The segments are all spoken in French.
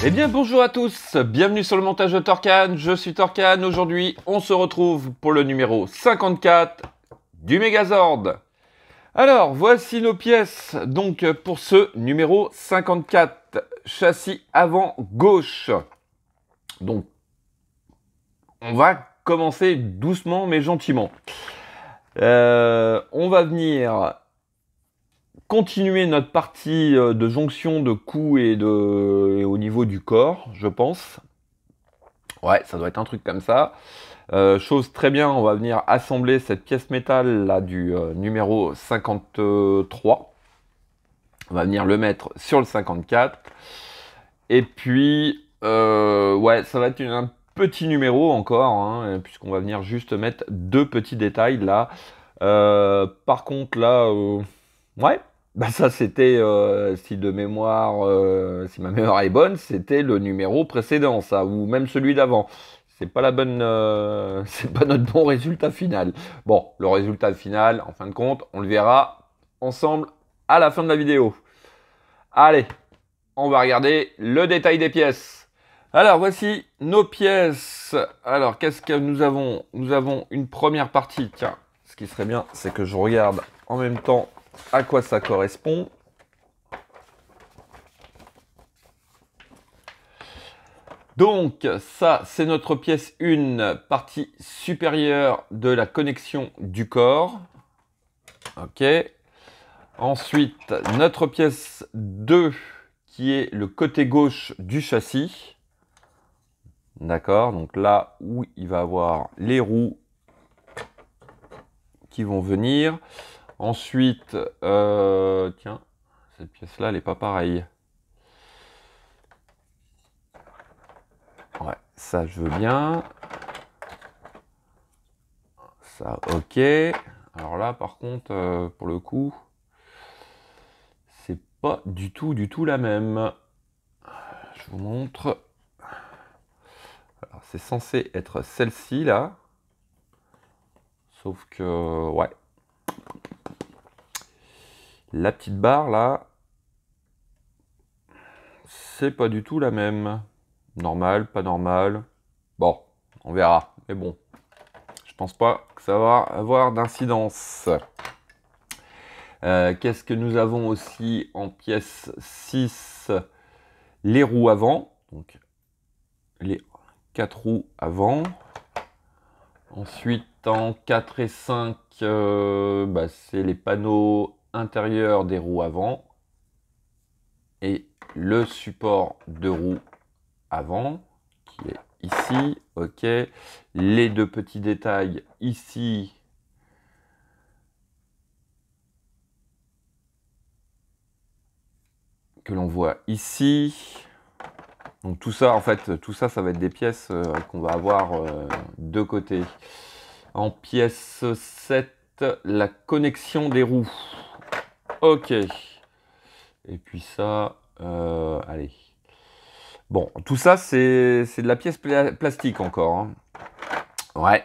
Eh bien bonjour à tous, bienvenue sur le montage de Torcan, je suis Torcan. Aujourd'hui on se retrouve pour le numéro 54 du Megazord. Alors voici nos pièces donc pour ce numéro 54, châssis avant gauche. Donc on va commencer doucement mais gentiment. On va venir continuer notre partie de jonction de cou et au niveau du corps, je pense. Ouais, ça doit être un truc comme ça. Chose très bien, on va venir assembler cette pièce métal là du numéro 53. On va venir le mettre sur le 54. Et puis, ouais, ça va être un petit numéro encore, hein, puisqu'on va venir juste mettre deux petits détails là. Par contre là, ouais. Bah ça c'était, si de mémoire, si ma mémoire est bonne, c'était le numéro précédent ça, ou même celui d'avant. C'est pas la bonne, c'est pas notre bon résultat final. Bon, le résultat final, en fin de compte, on le verra ensemble à la fin de la vidéo. Allez, on va regarder le détail des pièces. Alors voici nos pièces. Alors qu'est-ce que nous avons? Nous avons une première partie. Tiens, ce qui serait bien, c'est que je regarde en même temps à quoi ça correspond. Donc ça, c'est notre pièce 1, partie supérieure de la connexion du corps. Ok. Ensuite, notre pièce 2, qui est le côté gauche du châssis. D'accord, donc là où il va avoir les roues qui vont venir. Ensuite, tiens, cette pièce-là, elle n'est pas pareille. Ouais, ça, je veux bien. Ça, ok. Alors là, par contre, pour le coup, c'est pas du tout la même. Je vous montre. Alors, c'est censé être celle-ci, là. Sauf que, ouais. La petite barre, là, c'est pas du tout la même. Normal, pas normal. Bon, on verra. Mais bon, je pense pas que ça va avoir d'incidence. Qu'est-ce que nous avons aussi en pièce 6? Les roues avant. Donc, les 4 roues avant. Ensuite, en 4 et 5, bah, c'est les panneaux intérieurs des roues avant. Et le support de roue avant, qui est ici, ok. Les deux petits détails ici, que l'on voit ici. Donc tout ça, en fait, tout ça, ça va être des pièces qu'on va avoir de côté. En pièce 7, la connexion des roues. Ok. Et puis ça, allez. Bon, tout ça, c'est de la pièce plastique encore. Hein. Ouais.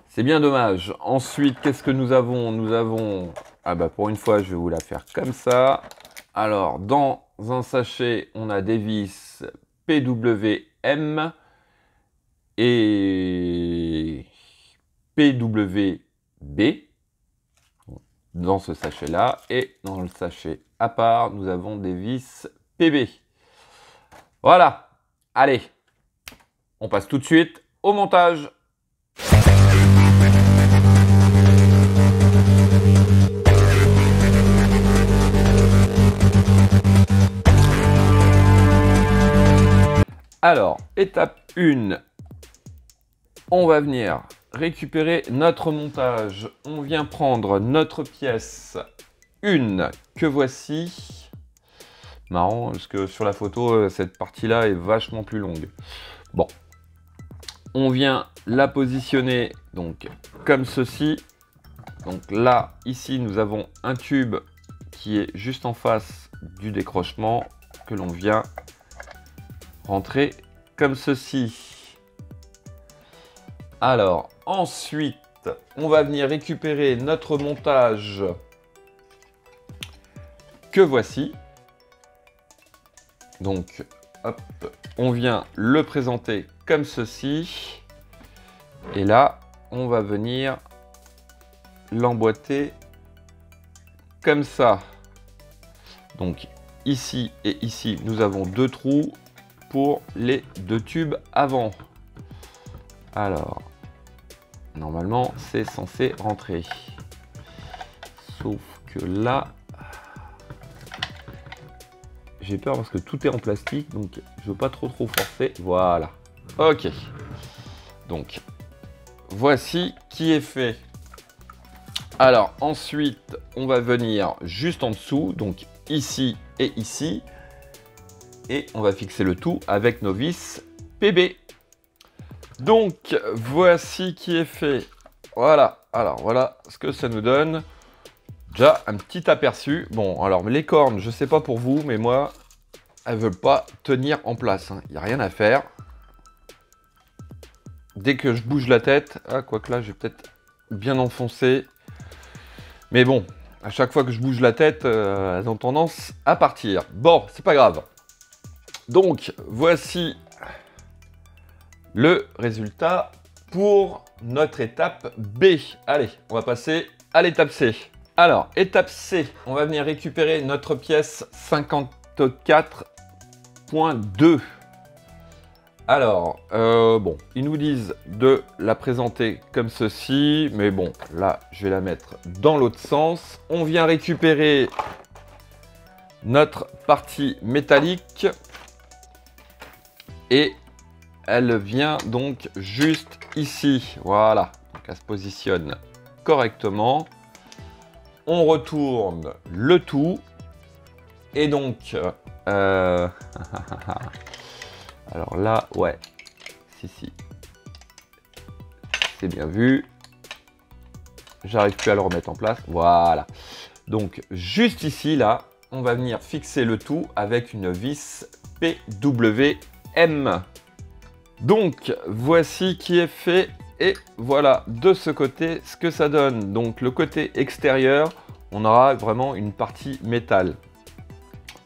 C'est bien dommage. Ensuite, qu'est-ce que nous avons? Nous avons... Ah bah pour une fois, je vais vous la faire comme ça. Alors, dans un sachet, on a des vis PWM et PWB. Dans ce sachet-là. Et dans le sachet à part, nous avons des vis PB. Voilà. Allez, on passe tout de suite au montage. Alors, étape 1, on va venir récupérer notre montage. On vient prendre notre pièce 1 que voici. Marrant, parce que sur la photo, cette partie-là est vachement plus longue. Bon, on vient la positionner donc comme ceci. Donc là, ici, nous avons un tube qui est juste en face du décrochement que l'on vient rentrer comme ceci. Alors, ensuite, on va venir récupérer notre montage que voici. Donc, hop, on vient le présenter comme ceci. Et là, on va venir l'emboîter comme ça. Donc, ici et ici, nous avons 2 trous pour les 2 tubes avant. Alors, normalement, c'est censé rentrer. Sauf que là, j'ai peur parce que tout est en plastique, donc je veux pas trop forcer. Voilà. Ok. Donc, voici qui est fait. Alors, ensuite, on va venir juste en dessous, donc ici et ici. Et on va fixer le tout avec nos vis PB. Donc, voici qui est fait. Voilà. Alors, voilà ce que ça nous donne. Déjà, un petit aperçu. Bon, alors, les cornes, je sais pas pour vous, mais moi, elles veulent pas tenir en place. Il n'y a rien à faire. Dès que je bouge la tête, ah, quoique là, j'ai peut-être bien enfoncé. Mais bon, à chaque fois que je bouge la tête, elles ont tendance à partir. Bon, c'est pas grave. Donc, voici le résultat pour notre étape B. Allez, on va passer à l'étape C. Alors, étape C, on va venir récupérer notre pièce 54.2. Alors, bon, ils nous disent de la présenter comme ceci, mais bon, là, je vais la mettre dans l'autre sens. On vient récupérer notre partie métallique et elle vient donc juste ici. Voilà, donc elle se positionne correctement. On retourne le tout et donc... alors là, ouais, si, c'est bien vu. J'arrive plus à le remettre en place, voilà. Donc, juste ici, là, on va venir fixer le tout avec une vis PWM. Donc, voici qui est fait. Et voilà, de ce côté, ce que ça donne. Donc, le côté extérieur, on aura vraiment une partie métal.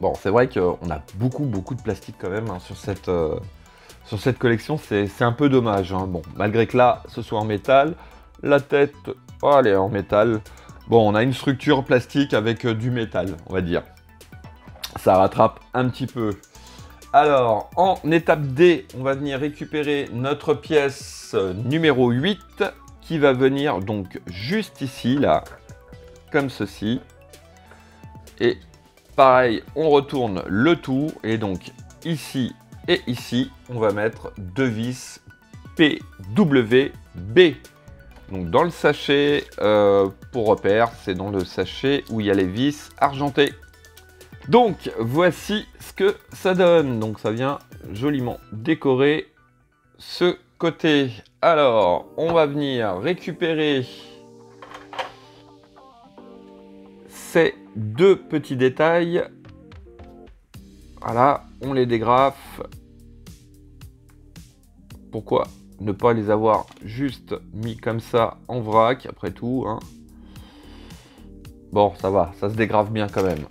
Bon, c'est vrai qu'on a beaucoup de plastique quand même hein, sur cette collection. C'est un peu dommage. Hein. Bon, malgré que là, ce soit en métal. La tête, oh, elle est en métal. Bon, on a une structure plastique avec du métal, on va dire. Ça rattrape un petit peu. Alors, en étape D, on va venir récupérer notre pièce numéro 8 qui va venir donc juste ici, là, comme ceci. Et pareil, on retourne le tout et donc ici et ici, on va mettre 2 vis PWB. Donc dans le sachet, pour repère, c'est dans le sachet où il y a les vis argentées. Donc voici ce que ça donne. Donc ça vient joliment décorer ce côté. Alors, on va venir récupérer ces 2 petits détails. Voilà, on les dégrafe. Pourquoi ne pas les avoir juste mis comme ça en vrac, après tout hein. Bon, ça va, ça se dégrave bien quand même.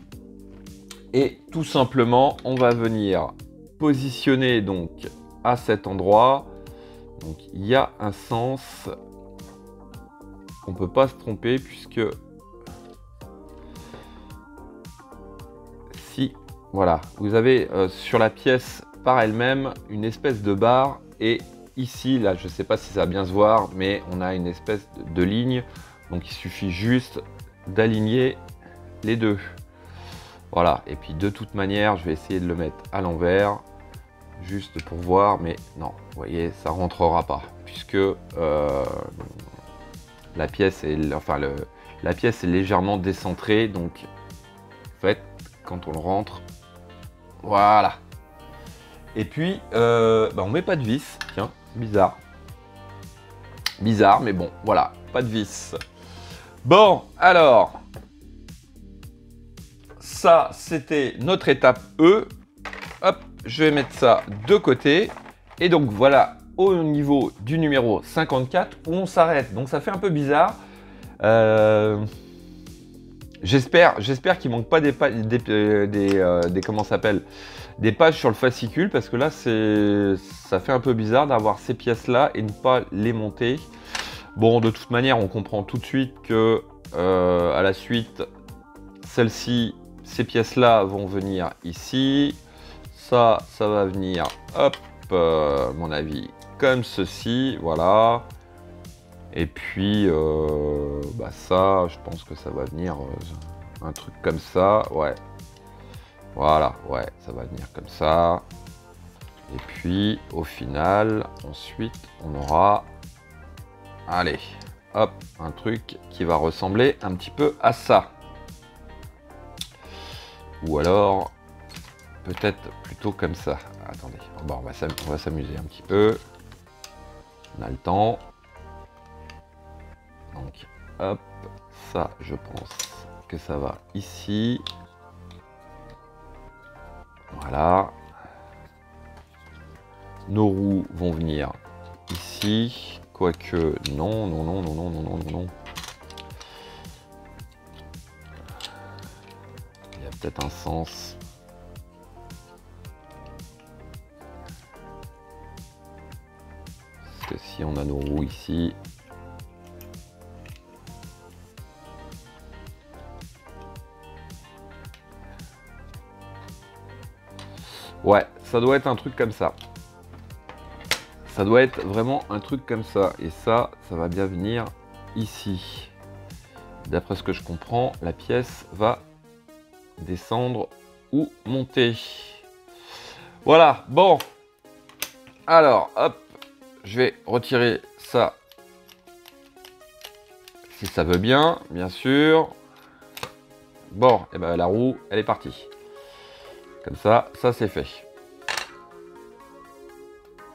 Et tout simplement, on va venir positionner donc à cet endroit. Donc il y a un sens. On ne peut pas se tromper puisque si, voilà, vous avez sur la pièce par elle-même une espèce de barre et ici, là, je ne sais pas si ça va bien se voir, mais on a une espèce de ligne. Donc il suffit juste d'aligner les deux. Voilà, et puis de toute manière, je vais essayer de le mettre à l'envers, juste pour voir, mais non, vous voyez, ça rentrera pas, puisque la pièce est, la pièce est légèrement décentrée, donc en fait, quand on le rentre, voilà. Et puis, on met pas de vis, tiens, bizarre. Bizarre, mais bon, voilà, pas de vis. Bon, alors... Ça, c'était notre étape E. Hop, je vais mettre ça de côté. Et donc, voilà, au niveau du numéro 54, où on s'arrête. Donc, ça fait un peu bizarre. J'espère qu'il manque pas comment ça s'appelle, des pages sur le fascicule, parce que là ça fait un peu bizarre d'avoir ces pièces là et ne pas les monter. Bon, de toute manière, on comprend tout de suite que à la suite, celle-ci, ces pièces là vont venir ici, ça va venir, hop, à mon avis, comme ceci, voilà. Et puis, bah ça, je pense que ça va venir un truc comme ça, ouais. Voilà, ouais, ça va venir comme ça. Et puis, au final, ensuite, on aura, allez, hop, un truc qui va ressembler un petit peu à ça. Ou alors, peut-être plutôt comme ça. Attendez, bon, on va s'amuser un petit peu. On a le temps. Donc, hop, ça, je pense que ça va ici. Voilà. Nos roues vont venir ici. Quoique, non, non, non, non, non, non, non, non, non. Il y a peut-être un sens. Parce que si on a nos roues ici... Ouais, ça doit être un truc comme ça. Ça doit être vraiment un truc comme ça. Et ça va bien venir ici. D'après ce que je comprends, la pièce va descendre ou monter. Voilà, bon. Alors, hop, je vais retirer ça. Si ça veut bien sûr. Bon, et ben la roue, elle est partie. Comme ça c'est fait.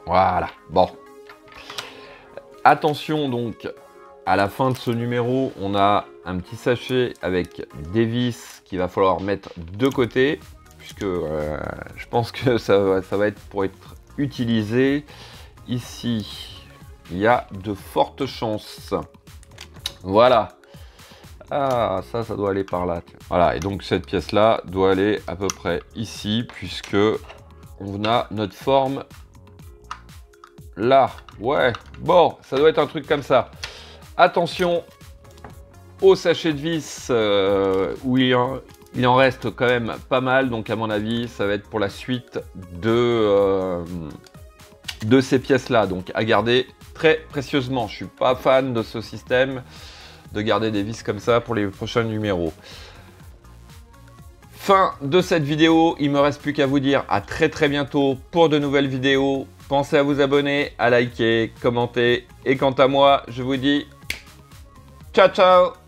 Voilà, bon. Attention donc, à la fin de ce numéro, on a un petit sachet avec des vis qu'il va falloir mettre de côté, puisque je pense que ça va être pour être utilisé. Ici, il y a de fortes chances. Voilà. Ah, ça doit aller par là. Voilà, et donc cette pièce-là doit aller à peu près ici, puisque on a notre forme là. Ouais, bon, ça doit être un truc comme ça. Attention au sachet de vis, où il en reste quand même pas mal, donc à mon avis, ça va être pour la suite de ces pièces-là. Donc à garder très précieusement. Je suis pas fan de ce système de garder des vis comme ça pour les prochains numéros. Fin de cette vidéo, il me reste plus qu'à vous dire à très bientôt pour de nouvelles vidéos. Pensez à vous abonner, à liker, commenter, et quant à moi, je vous dis ciao ciao.